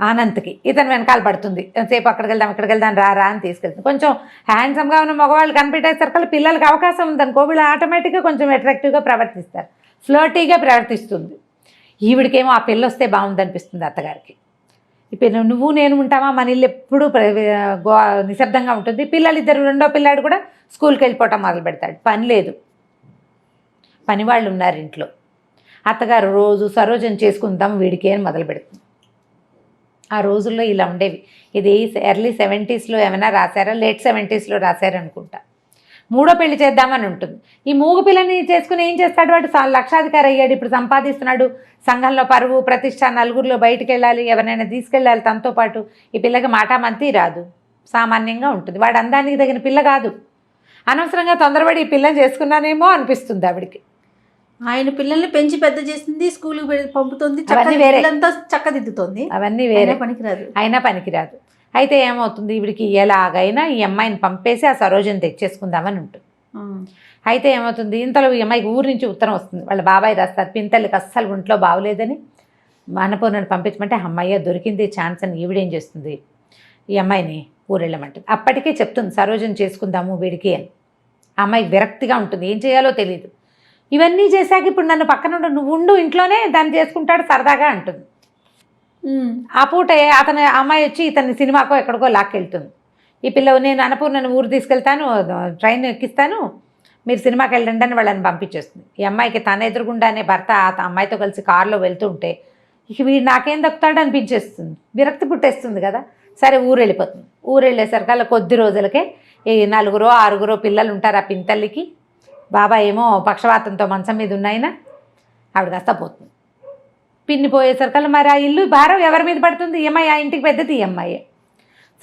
ఆనంద్కి ఇతను వెనకాల పడుతుంది, ఎంతసేపు అక్కడికి వెళ్దాం రా అని తీసుకెళ్తుంది. కొంచెం హ్యాండ్సమ్గా ఉన్న మగవాళ్ళు కనిపెట్టేసరికి పిల్లలకి అవకాశం ఉందనుకో, వీళ్ళు ఆటోమేటిక్గా కొంచెం అట్రాక్టివ్గా ప్రవర్తిస్తారు, ఫ్లర్టీగా ప్రవర్తిస్తుంది. ఈవిడికేమో ఆ పిల్ల వస్తే బాగుందనిపిస్తుంది అత్తగారికి. ఇప్పుడు నువ్వు నేను ఉంటామా, మన ఇల్లు ఎప్పుడూ నిశ్శబ్దంగా ఉంటుంది. పిల్లలిద్దరు, రెండో పిల్లాడు కూడా స్కూల్కి వెళ్ళిపోవటం మొదలు పెడతాడు. పని లేదు, పని వాళ్ళు ఉన్నారు ఇంట్లో. అత్తగారు రోజు సరోజన చేసుకుందాం వీడికి అని మొదలు పెడుతుంది. ఆ రోజుల్లో ఇలా ఉండేవి. ఇది ఎర్లీ 70s ఏమైనా రాశారా, లేట్ 70s రాశారనుకుంటా. మూడో పెళ్లి చేద్దామని ఉంటుంది. ఈ మూగు పిల్లని చేసుకుని ఏం చేస్తాడు, వాడు లక్షాధికారి అయ్యాడు, ఇప్పుడు సంపాదిస్తున్నాడు, సంఘంలో పరువు ప్రతిష్ట, నలుగురిలో బయటికి వెళ్ళాలి, ఎవరినైనా తీసుకెళ్ళాలి తనతో పాటు. ఈ పిల్లకి మాటామంతి రాదు, సామాన్యంగా ఉంటుంది. వాడు అందానికి తగిన పిల్ల కాదు. అనవసరంగా తొందరపడి ఈ పిల్లని చేసుకున్నానేమో అనిపిస్తుంది ఆవిడికి. ఆయన పిల్లల్ని పెంచి పెద్ద చేస్తుంది, స్కూల్కి పంపుతుంది, చక్కదిద్దుతుంది, అవన్నీ వేరే, పనికిరాదు, అయినా పనికిరాదు. అయితే ఏమవుతుంది, ఈవిడికి ఎలాగైనా ఈ అమ్మాయిని పంపేసి ఆ సరోజని తెచ్చేసుకుందామని ఉంటుంది. అయితే ఏమవుతుంది, ఇంతలో ఈ అమ్మాయికి ఊరి నుంచి ఉత్తరం వస్తుంది. వాళ్ళ బాబాయ్ రాస్తారు, పింతల్లికి అస్సలు ఒంట్లో బాగోలేదని అన్నపూర్ణని పంపించమంటే అమ్మాయి దొరికింది ఛాన్స్ అని ఈవిడేం చేస్తుంది, ఈ అమ్మాయిని ఊరెళ్ళమంటుంది. అప్పటికే చెప్తుంది సరోజని చేసుకుందాము వీడికి అని. ఆ అమ్మాయికి విరక్తిగా ఉంటుంది, ఏం చేయాలో తెలియదు. ఇవన్నీ చేశాక ఇప్పుడు నన్ను పక్కన నువ్వు ఉండు ఇంట్లోనే, దాన్ని చేసుకుంటాడు సరదాగా అంటుంది. ఆ పూటే అతను అమ్మాయి వచ్చి ఇతన్ని సినిమాకో ఎక్కడికో లాక్కెళ్తుంది. ఈ పిల్ల నేను అన్నపూర్ణని ఊరు తీసుకెళ్తాను, ట్రైన్ ఎక్కిస్తాను, మీరు సినిమాకి వెళ్ళండి అని వాళ్ళని పంపించేస్తుంది. ఈ అమ్మాయికి తన ఎదురుగుండానే భర్త ఆ అమ్మాయితో కలిసి కారులో వెళ్తూ ఉంటే ఇక వీడు నాకేం దక్కుతాడు అనిపించేస్తుంది, విరక్తి పుట్టేస్తుంది కదా. సరే ఊరు వెళ్ళిపోతుంది. ఊరు వెళ్ళేసరికి అలా కొద్ది రోజులకే ఈ 4-6 పిల్లలు ఉంటారు ఆ పింతల్లికి. బాబాయ్ ఏమో పక్షవాతంతో మంచం మీద ఉన్నాయినా ఆవిడ కాస్త పోతుంది. పిన్ని పోయేసరికల్లా మరి ఆ ఇల్లు భారం ఎవరి మీద పడుతుంది, ఈ ఆ ఇంటికి పెద్దది ఈ అమ్మాయి.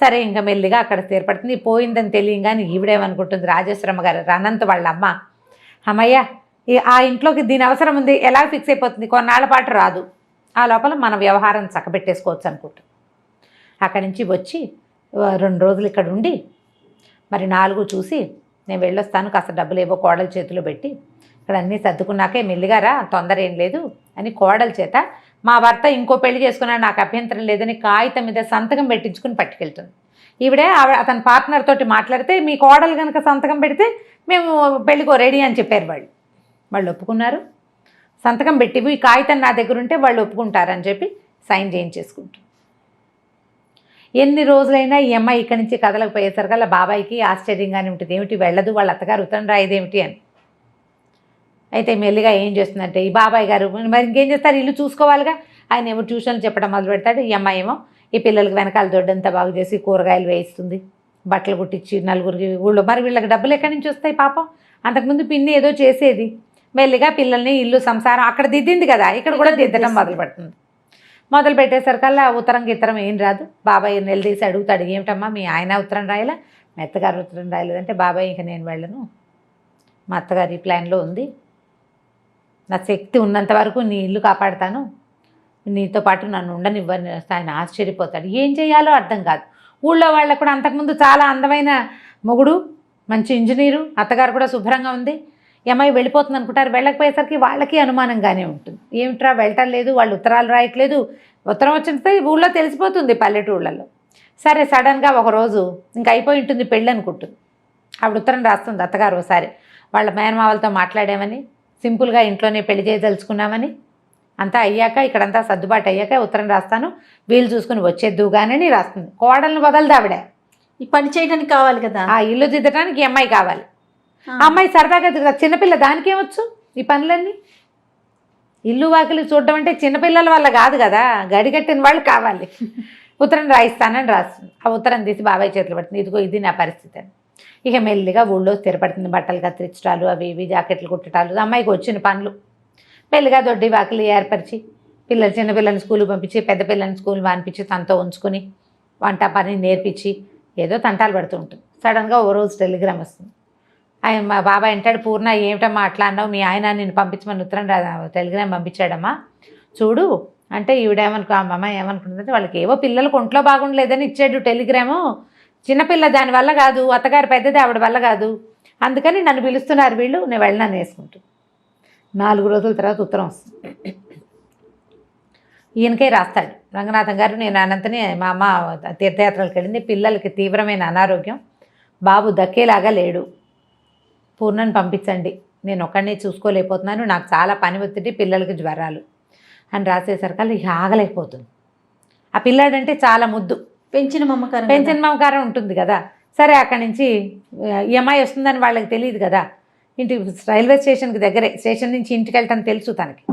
సరే ఇంకా మెల్లిగా అక్కడ స్థిరపడుతుంది. పోయిందని తెలియగానే ఈవిడేమనుకుంటుంది, రాజేశ్వరమ్మ గారు అనంత్ వాళ్ళ అమ్మ, అమ్మయ్య ఆ ఇంట్లోకి దీని అవసరం ఉంది ఎలా ఫిక్స్ అయిపోతుంది, కొన్నాళ్ళ పాటు రాదు. ఆ లోపల మన వ్యవహారం చక్కబెట్టేసుకోవచ్చు అనుకుంటాం. అక్కడి నుంచి వచ్చి 2 రోజులు ఇక్కడ ఉండి మరి 4 చూసి నేను వెళ్ళొస్తాను, కాస్త డబ్బులు ఏవో కోడల చేతిలో పెట్టి ఇక్కడ అన్నీ సర్దుకున్నాకే మెల్లిగారా, తొందర ఏం లేదు అని కోడల చేత మా భర్త ఇంకో పెళ్లి చేసుకున్నాడు నాకు అభ్యంతరం లేదని కాగితం మీద సంతకం పెట్టించుకుని పట్టుకెళ్తుంది. అతని పార్ట్నర్ తోటి మాట్లాడితే మీ కోడలు కనుక సంతకం పెడితే మేము పెళ్ళికో రెడీ అని చెప్పారు. వాళ్ళు ఒప్పుకున్నారు. సంతకం పెట్టి ఈ కాగితం నా దగ్గర ఉంటే వాళ్ళు ఒప్పుకుంటారని చెప్పి సైన్ చేయించేసుకుంటారు. ఎన్ని రోజులైనా ఈ అమ్మాయి ఇక్కడి నుంచి కదలకపోయేసరికల్లా బాబాయికి ఆశ్చర్యంగానే ఉంటుంది, ఏమిటి వెళ్ళదు, వాళ్ళ అత్తగారు ఉత్తరం రాయదేమిటి అని. అయితే మెల్లిగా ఏం చేస్తుందంటే ఈ బాబాయ్ గారు మరి ఇంకేం చేస్తారు, ఇల్లు చూసుకోవాలిగా, ఆయన ఏమో ట్యూషన్లు చెప్పడం మొదలు పెడతాడు. ఈ అమ్మాయి ఏమో ఈ పిల్లలకి వెనకాల దొడ్డంతా బాగు చేసి కూరగాయలు వేయిస్తుంది, బట్టలు కుట్టించి నలుగురికి ఊళ్ళో. మరి వీళ్ళకి డబ్బులు ఎక్కడి నుంచి వస్తాయి పాపం, అంతకుముందు పిన్ని ఏదో చేసేది. మెల్లిగా పిల్లల్ని ఇల్లు సంసారం అక్కడ దిద్దింది కదా, ఇక్కడ కూడా దిద్దడం మొదలు పెడుతుంది. మొదలు పెట్టేసరికల్లా ఉత్తరం గిత్తరం ఏం రాదు. బాబాయ్ నిలదీసి అడుగుతాడు, ఏమిటమ్మా మీ ఆయన ఉత్తరం రాయలా, మా అత్తగారు ఉత్తరం రాయలేదంటే, బాబాయ్ ఇంక నేను వెళ్ళను, మా అత్తగారి ఈ ప్లాన్లో ఉంది, నా శక్తి ఉన్నంత వరకు నీ ఇల్లు కాపాడుతాను, నీతో పాటు నన్ను ఉండనివ్వని. ఆయన ఆశ్చర్యపోతాడు, ఏం చేయాలో అర్థం కాదు. ఊళ్ళో వాళ్ళకు కూడా అంతకుముందు చాలా అందమైన మొగుడు, మంచి ఇంజనీరు, అత్తగారు కూడా శుభ్రంగా ఉంది, అమ్మాయి వెళ్ళిపోతుంది అనుకుంటారు. వెళ్ళకపోయేసరికి వాళ్ళకి అనుమానంగానే ఉంటుంది, ఏమిట్రా వెళ్ళటం లేదు, వాళ్ళు ఉత్తరాలు రాయట్లేదు, ఉత్తరం వచ్చిన ఊళ్ళో తెలిసిపోతుంది పల్లెటూళ్ళలో. సరే సడన్గా ఒకరోజు ఇంకా అయిపోయి ఉంటుంది పెళ్ళి అనుకుంటుంది. ఆవిడ ఉత్తరం రాస్తుంది అత్తగారు ఒకసారి వాళ్ళ మేనమావలతో మాట్లాడామని, సింపుల్గా ఇంట్లోనే పెళ్లి చేయదలుచుకున్నామని, అంతా అయ్యాక ఇక్కడంతా సర్దుబాటు అయ్యాక ఉత్తరం రాస్తాను, వీలు చూసుకుని వచ్చేద్దుగానని రాస్తుంది. కోడల్ని వదలదు ఆవిడ, ఈ పని చేయడానికి కావాలి కదా, ఆ ఇల్లు దిద్దడానికి ఈ అమ్మాయి కావాలి. ఆ అమ్మాయి సరదాగా చిన్నపిల్ల, దానికేమొచ్చు ఈ పనులన్నీ, ఇల్లు వాకిలి చూడడం అంటే చిన్నపిల్లల వల్ల కాదు కదా, గడిగట్టిన వాళ్ళు కావాలి. ఉత్తరం రాయిస్తానని రాస్తుంది. ఆ ఉత్తరం తీసి బాబాయ్ చేతులు పడుతుంది, ఇదిగో ఇది నా పరిస్థితి అని. ఇక మెల్లిగా ఊళ్ళో స్థిరపడుతుంది, బట్టలు కత్తిరించడాలు అవి ఇవి జాకెట్లు కుట్టడాలు, అమ్మాయికి వచ్చిన పనులు. మెల్లిగా దొడ్డి వాకిలి ఏర్పరిచి పిల్లలు చిన్నపిల్లల్ని స్కూల్కి పంపించి పెద్ద పిల్లల్ని స్కూల్ మానిపించి తనతో ఉంచుకొని వంట పని నేర్పించి ఏదో తంటాలు పడుతూ ఉంటుంది. సడన్గా ఓ రోజు టెలిగ్రామ్ వస్తుంది. ఆయన మా బాబాయ్ అంటాడు, పూర్ణ ఏమిటమ్మా అట్లా అన్నావు, మీ ఆయన నేను పంపించమని ఉత్తరం టెలిగ్రామ్ పంపించాడమ్మా చూడు అంటే. అమ్మ ఏమనుకుంటుందంటే వాళ్ళకి ఏవో పిల్లలకు ఒంట్లో బాగుండలేదని ఇచ్చాడు టెలిగ్రాము, చిన్నపిల్ల దానివల్ల కాదు, అత్తగారు పెద్దది ఆవిడ వల్ల కాదు, అందుకని నన్ను పిలుస్తున్నారు వీళ్ళు, నేను వెళ్ళనని వేసుకుంటాను. 4 రోజుల తర్వాత ఉత్తరం వస్తుంది. ఈయనకే రాస్తాడు, రంగనాథం గారు నేను అనంతని మా అమ్మ తీర్థయాత్రలకు వెళ్ళింది, పిల్లలకి తీవ్రమైన అనారోగ్యం, బాబు దక్కేలాగా లేడు, పూర్ణని పంపించండి, నేను ఒక్కడినే చూసుకోలేకపోతున్నాను, నాకు చాలా పని ఒత్తిడి, పిల్లలకి జ్వరాలు అని రాసేసరికి ఇక ఆగలేకపోతుంది. ఆ పిల్లాడంటే చాలా ముద్దు, పెంచిన మమకారం ఉంటుంది కదా. సరే అక్కడి నుంచి ఈ అమ్మాయి వస్తుందని వాళ్ళకి తెలియదు కదా, రైల్వే స్టేషన్కి దగ్గరే, స్టేషన్ నుంచి ఇంటికి వెళ్ళటం తెలుసు తనకి.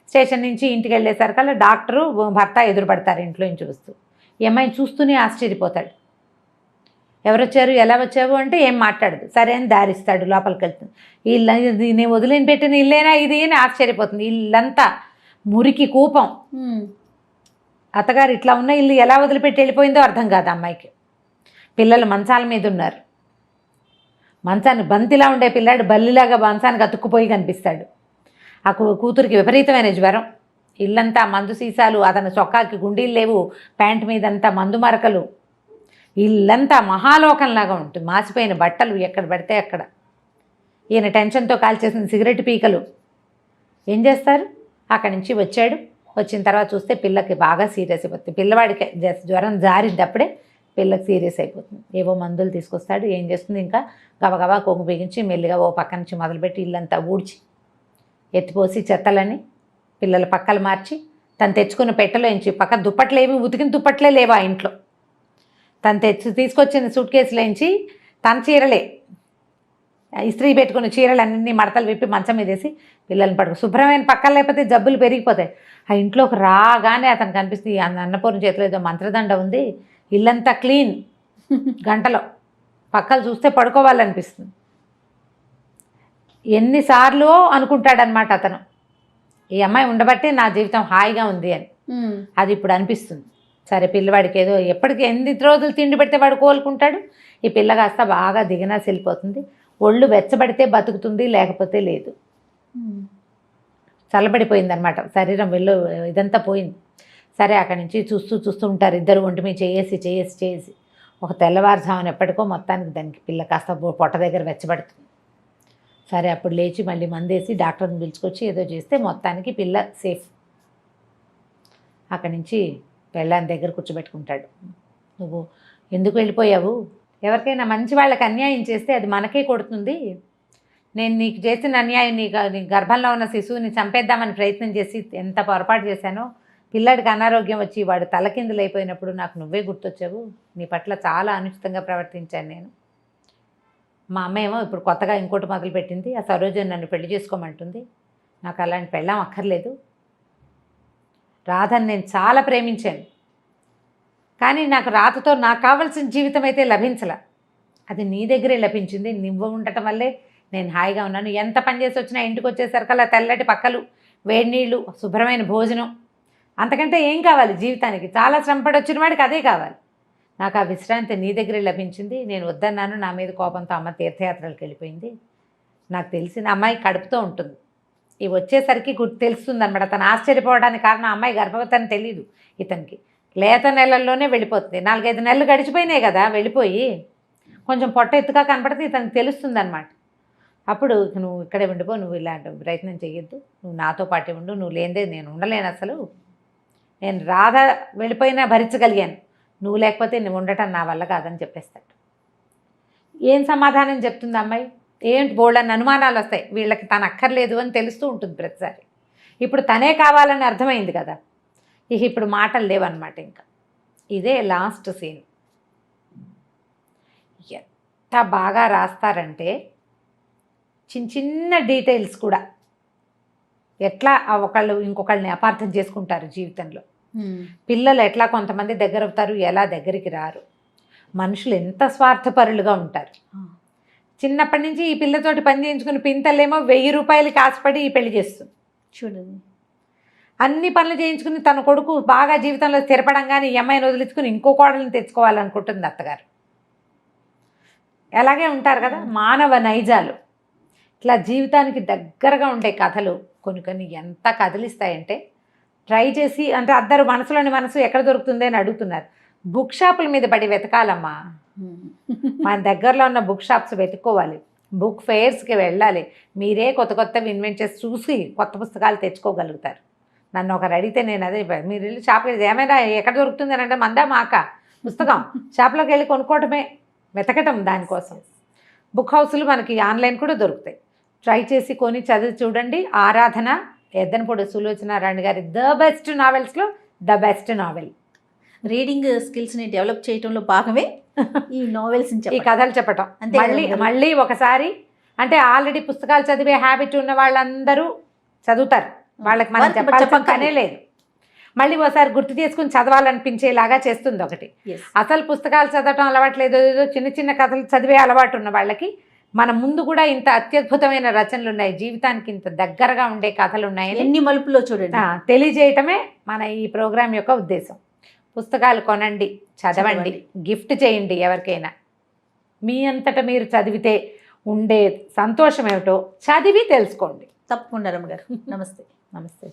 స్టేషన్ నుంచి ఇంటికి వెళ్ళేసరికల్లా డాక్టరు భర్త ఎదురుపడతారు ఇంట్లో నుంచి వస్తూ. ఈ అమ్మాయిని చూస్తూనే ఆశ్చర్యపోతాడు, ఎవరొచ్చారు ఎలా వచ్చావు అంటే ఏం మాట్లాడదు. సరే అని దారిస్తాడు, లోపలికి వెళ్తుంది. ఇల్లు నేను వదిలిని పెట్టిన ఇల్లేనా ఇది అని ఆశ్చర్యపోతుంది. ఇల్లంతా మురికి కూపం, అత్తగారు ఇట్లా ఉన్న ఇల్లు ఎలా వదిలిపెట్టి వెళ్ళిపోయిందో అర్థం కాదు అమ్మాయికి. పిల్లలు మంచాల మీద ఉన్నారు, మంచాన్ని బంతిలా ఉండే పిల్లాడు బల్లిలాగా మంచానికి అతుక్కుపోయి కనిపిస్తాడు. ఆ కూతురికి విపరీతమైన జ్వరం, ఇల్లంతా మందు సీసాలు, అతని చొక్కాకి గుండీలు లేవు, ప్యాంట్ మీదంతా మందు మరకలు, ఇల్లంతా మహాలోకంలాగా ఉంటుంది, మాసిపోయిన బట్టలు ఎక్కడ పడితే అక్కడ. ఈయన టెన్షన్తో కాల్చేసిన సిగరెట్ పీకలు. ఏం చేస్తారు? అక్కడి నుంచి వచ్చాడు. వచ్చిన తర్వాత చూస్తే పిల్లకి బాగా సీరియస్ అయిపోతుంది. పిల్లవాడికి జ్వరం జారినప్పుడే పిల్లకి సీరియస్ అయిపోతుంది. ఏవో మందులు తీసుకొస్తాడు. ఏం చేస్తుంది, ఇంకా గబగబా కొంగు బిగించి మెల్లిగా ఓ పక్క నుంచి మొదలుపెట్టి ఇల్లంతా ఊడ్చి ఎత్తిపోసి చెత్తలని పిల్లల పక్కలు మార్చి తను తెచ్చుకున్న పెట్టెలోంచి పక్క దుప్పట్లేవి, ఉతికిన దుప్పట్లే లేవా ఇంట్లో, తను తీసుకొచ్చిన సూట్ కేసులోంచి తన చీరలే ఇస్త్రీ పెట్టుకున్న చీరలన్నీ మడతలు విప్పి మంచం మీదేసి పిల్లల్ని పడుకో. శుభ్రమైన పక్కలు లేకపోతే జబ్బులు పెరిగిపోతాయి. ఆ ఇంట్లోకి రాగానే అతను కనిపిస్తుంది, అన్నపూర్ణ చేతిలో ఏదో మంత్రదండ ఉంది, ఇల్లంతా క్లీన్, గంటలో పక్కలు చూస్తే పడుకోవాలనిపిస్తుంది. ఎన్నిసార్లు అనుకుంటాడనమాట అతను, ఈ అమ్మాయి ఉండబట్టే నా జీవితం హాయిగా ఉంది అని. అది ఇప్పుడు అనిపిస్తుంది. సరే పిల్లవాడికి ఏదో ఎప్పటికీ ఎన్ని రోజులు తిండి పెడితే వాడు కోలుకుంటాడు. ఈ పిల్ల కాస్త బాగా దిగినా వెళ్ళిపోతుంది. ఒళ్ళు వెచ్చబడితే బతుకుతుంది, లేకపోతే లేదు. చల్లబడిపోయింది అనమాట, శరీరం ఇదంతా పోయింది. సరే అక్కడి నుంచి చూస్తూ ఉంటారు ఇద్దరు, ఒంటి మీద చేసి ఒక తెల్లవారుజామున ఎప్పటికో మొత్తానికి దానికి పిల్ల కాస్త పొట్ట దగ్గర వెచ్చబడుతుంది. సరే అప్పుడు లేచి మళ్ళీ మందేసి డాక్టర్ని పిలుచుకొచ్చి ఏదో చేస్తే మొత్తానికి పిల్ల సేఫ్. అక్కడి నుంచి పెళ్ళాని దగ్గర కూర్చోబెట్టుకుంటాడు. నువ్వు ఎందుకు వెళ్ళిపోయావు? ఎవరికైనా మంచి వాళ్ళకి అన్యాయం చేస్తే అది మనకే కొడుతుంది. నేను నీకు చేసిన అన్యాయం, నీ గర్భంలో ఉన్న శిశువుని చంపేద్దామని ప్రయత్నం చేసి ఎంత పొరపాటు చేశానో, పిల్లాడికి అనారోగ్యం వచ్చి వాడు తలకిందులు అయిపోయినప్పుడు నాకు నువ్వే గుర్తొచ్చావు. నీ పట్ల చాలా అనుచితంగా ప్రవర్తించాను నేను. మా అమ్మ ఏమో ఇప్పుడు కొత్తగా ఇంకోటి మొదలుపెట్టింది, ఆ సరోజని నన్ను పెళ్లి చేసుకోమంటుంది. నాకు అలాంటి పెళ్ళాం అక్కర్లేదు. రాధని నేను చాలా ప్రేమించాను, కానీ నాకు రాధతో నాకు కావాల్సిన జీవితం అయితే లభించలే. అది నీ దగ్గరే లభించింది. నువ్వు ఉండటం వల్లే నేను హాయిగా ఉన్నాను. ఎంత పని చేసి వచ్చినా ఇంటికి వచ్చేసరికల్లా తెల్లటి పక్కలు, వేడి నీళ్ళు, శుభ్రమైన భోజనం, అంతకంటే ఏం కావాలి జీవితానికి? చాలా శ్రమపడి వచ్చిన వాడికి అదే కావాలి. నాకు ఆ విశ్రాంతి నీ దగ్గరే లభించింది. నేను వద్దన్నాను, నా మీద కోపంతో అమ్మ తీర్థయాత్రలకు వెళ్ళిపోయింది. నాకు తెలిసిన అమ్మాయి కడుపుతో ఉంటుంది, ఇవి వచ్చేసరికి తెలుస్తుంది అనమాట. తను ఆశ్చర్యపోవడానికి కారణం అమ్మాయి గర్భవతి అని తెలియదు ఇతనికి. లేత నెలల్లోనే వెళ్ళిపోతుంది. 4-5 నెలలు గడిచిపోయినాయి కదా, వెళ్ళిపోయి కొంచెం పొట్ట ఎత్తుగా కనపడితే ఇతనికి తెలుస్తుంది అనమాట. అప్పుడు నువ్వు ఇక్కడే ఉండిపో, నువ్వు ఇలాంటి ప్రయత్నం చేయొద్దు, నువ్వు నాతో పాటే ఉండు, నువ్వు లేనిదే నేను ఉండలేను, అసలు నేను రాధ వెళ్ళిపోయినా భరించగలిగాను, నువ్వు లేకపోతే నువ్వు ఉండటం నా వల్ల కాదని చెప్పేస్తాడు. ఏం సమాధానం చెప్తుంది అమ్మాయి? ఏంటి బోల్డని అనుమానాలు వస్తాయి. వీళ్ళకి తను అక్కర్లేదు అని తెలుస్తూ ఉంటుంది ప్రతిసారి. ఇప్పుడు తనే కావాలని అర్థమైంది కదా, ఇప్పుడు మాటలు లేవన్నమాట. ఇంకా ఇదే లాస్ట్ సీన్. ఎంత బాగా రాస్తారంటే చిన్న డీటెయిల్స్ కూడా ఎట్లా ఒకళ్ళు ఇంకొకళ్ళని అపార్థం చేసుకుంటారు జీవితంలో. పిల్లలు ఎట్లా కొంతమంది దగ్గర అవుతారు, ఎలా దగ్గరికి రారు. మనుషులు ఎంత స్వార్థపరులుగా ఉంటారు. చిన్నప్పటి నుంచి ఈ పిల్లతోటి పని చేయించుకుని పింతలేమో 1000 రూపాయలకి ఆశపడి ఈ పెళ్లి చేస్తుంది. చూడండి, అన్ని పనులు చేయించుకుని తన కొడుకు బాగా జీవితంలో స్థిరపడంగానే ఈ అమ్మాయిని వదిలించుకుని ఇంకో కోడలను తెచ్చుకోవాలనుకుంటుంది అత్తగారు. అలాగే ఉంటారు కదా మానవ నైజాలు. ఇట్లా జీవితానికి దగ్గరగా ఉండే కథలు కొన్ని ఎంత కదిలిస్తాయంటే, ట్రై చేసి అంటే అందరూ మనసులోని మనసు ఎక్కడ దొరుకుతుంది అని అడుగుతున్నారు. బుక్ షాపుల మీద పడి వెతకాలమ్మా. మన దగ్గరలో ఉన్న బుక్ షాప్స్ వెతుక్కోవాలి, బుక్ ఫెయిర్స్కి వెళ్ళాలి. మీరే కొత్తవి ఇన్వెంట్ చేసి చూసి కొత్త పుస్తకాలు తెచ్చుకోగలుగుతారు. నన్ను ఒకరు అడిగితే నేను అదే, మీరు వెళ్ళి షాప్కి ఏమైనా ఎక్కడ దొరుకుతుంది అని అంటే మందా మాక పుస్తకం షాప్లోకి వెళ్ళి కొనుక్కోవటమే, వెతకటం దానికోసం. బుక్ హౌస్లు మనకి ఆన్లైన్ కూడా దొరుకుతాయి. ట్రై చేసి కొని చదివి చూడండి. ఆరాధన, ఎద్దనపూడి సులోచనారాణి గారి ద బెస్ట్ నావెల్స్లో ద బెస్ట్ నావెల్. రీడింగ్ స్కిల్స్ని డెవలప్ చేయడంలో భాగమే ఈ నావెల్స్, ఈ కథలు చెప్పటం. మళ్ళీ ఒకసారి అంటే ఆల్రెడీ పుస్తకాలు చదివే హ్యాబిట్ ఉన్న వాళ్ళందరూ చదువుతారు, వాళ్ళకి మనం చెప్పాల్సిన పనే లేదు. మళ్ళీ ఒకసారి గుర్తు చేసుకుని చదవాలనిపించేలాగా చేస్తుంది ఒకటి. అసలు పుస్తకాలు చదవటం అలవాట్లేదు, ఏదో చిన్న కథలు చదివే అలవాటు ఉన్న వాళ్ళకి మన ముందు కూడా ఇంత అత్యద్భుతమైన రచనలు ఉన్నాయి, జీవితానికి ఇంత దగ్గరగా ఉండే కథలు ఉన్నాయి, ఎన్ని మలుపులో చూడండి తెలియజేయటమే మన ఈ ప్రోగ్రాం యొక్క ఉద్దేశం. పుస్తకాలు కొనండి, చదవండి, గిఫ్ట్ చేయండి ఎవరికైనా. మీ అంతటా మీరు చదివితే ఉండే సంతోషం ఏమిటో చదివి తెలుసుకోండి. తప్పకుండా రమ్మ గారు. నమస్తే. నమస్తే.